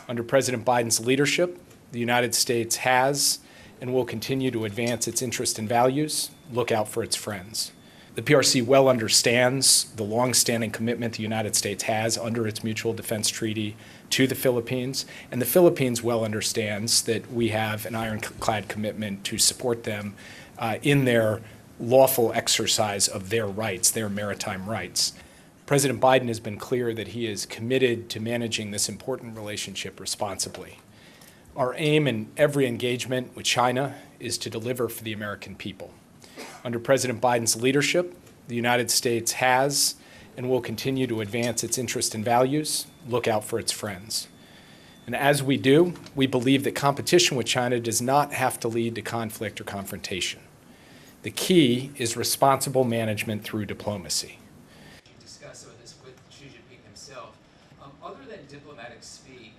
Under President Biden's leadership, the United States has and will continue to advance its interests and values, look out for its friends. The PRC well understands the longstanding commitment the United States has under its Mutual Defense Treaty to the Philippines, and the Philippines well understands that we have an ironclad commitment to support them in their lawful exercise of their rights, their maritime rights. President Biden has been clear that he is committed to managing this important relationship responsibly. Our aim in every engagement with China is to deliver for the American people. Under President Biden's leadership, the United States has and will continue to advance its interests and values, look out for its friends. And as we do, we believe that competition with China does not have to lead to conflict or confrontation. The key is responsible management through diplomacy. Discuss some of this with Xi Jinping himself. Other than diplomatic speak,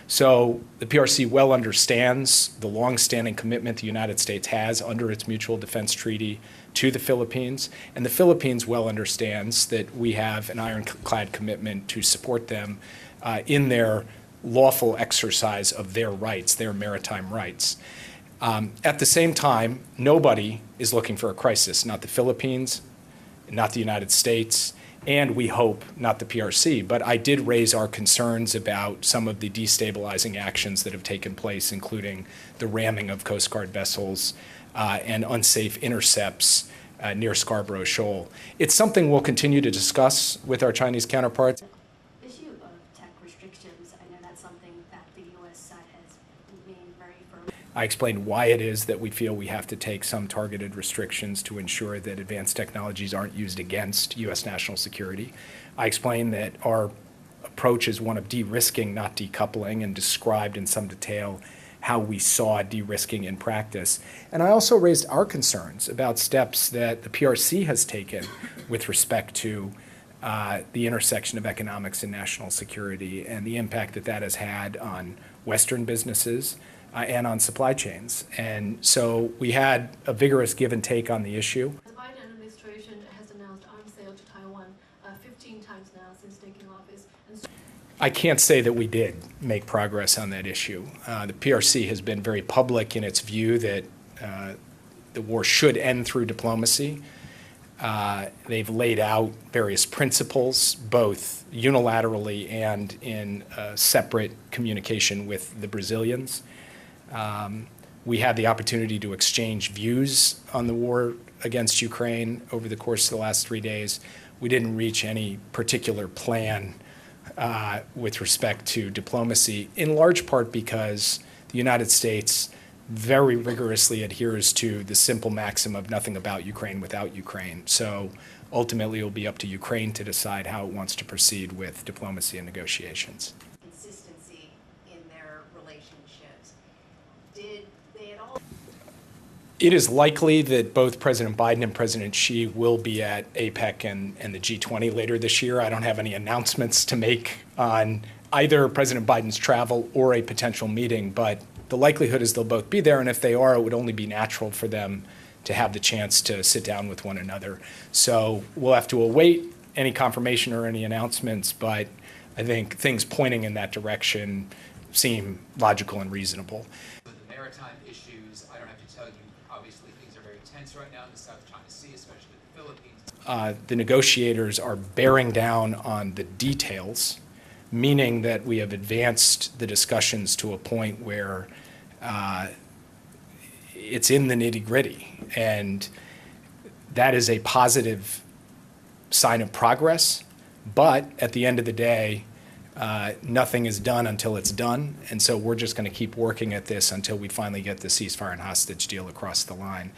So the PRC well understands the longstanding commitment the United States has under its Mutual Defense Treaty to the Philippines, and the Philippines well understands that we have an ironclad commitment to support them in their lawful exercise of their rights, their maritime rights. At the same time, nobody is looking for a crisis, not the Philippines, not the United States, and we hope not the PRC. But I did raise our concerns about some of the destabilizing actions that have taken place, including the ramming of Coast Guard vessels and unsafe intercepts near Scarborough Shoal. It's something we'll continue to discuss with our Chinese counterparts. Issue of tech restrictions, I know that's something that the U.S. side has remained very firm. I explained why it is that we feel we have to take some targeted restrictions to ensure that advanced technologies aren't used against U.S. national security. I explained that our approach is one of de-risking, not decoupling, and described in some detail how we saw de-risking in practice. And I also raised our concerns about steps that the PRC has taken with respect to the intersection of economics and national security and the impact that that has had on Western businesses and on supply chains. And so we had a vigorous give and take on the issue. The Biden administration has announced arms sale to Taiwan 15 times now since taking office. I can't say that we did make progress on that issue. The PRC has been very public in its view that the war should end through diplomacy. They've laid out various principles, both unilaterally and in separate communication with the Brazilians. We had the opportunity to exchange views on the war against Ukraine over the course of the last 3 days. We didn't reach any particular plan with respect to diplomacy, in large part because the United States very rigorously adheres to the simple maxim of nothing about Ukraine without Ukraine. So ultimately it will be up to Ukraine to decide how it wants to proceed with diplomacy and negotiations. Consistency in their relationships. Did they at all? It is likely that both President Biden and President Xi will be at APEC and the G20 later this year. I don't have any announcements to make on either President Biden's travel or a potential meeting, but the likelihood is they'll both be there, and if they are, it would only be natural for them to have the chance to sit down with one another. So we'll have to await any confirmation or any announcements, but I think things pointing in that direction seem logical and reasonable. with the maritime issues, I don't have to tell you, obviously things are very tense right now in the South China Sea, especially the Philippines. The negotiators are bearing down on the details, meaning that we have advanced the discussions to a point where it's in the nitty-gritty, and that is a positive sign of progress. But at the end of the day, nothing is done until it's done, and so we're just going to keep working at this until we finally get the ceasefire and hostage deal across the line.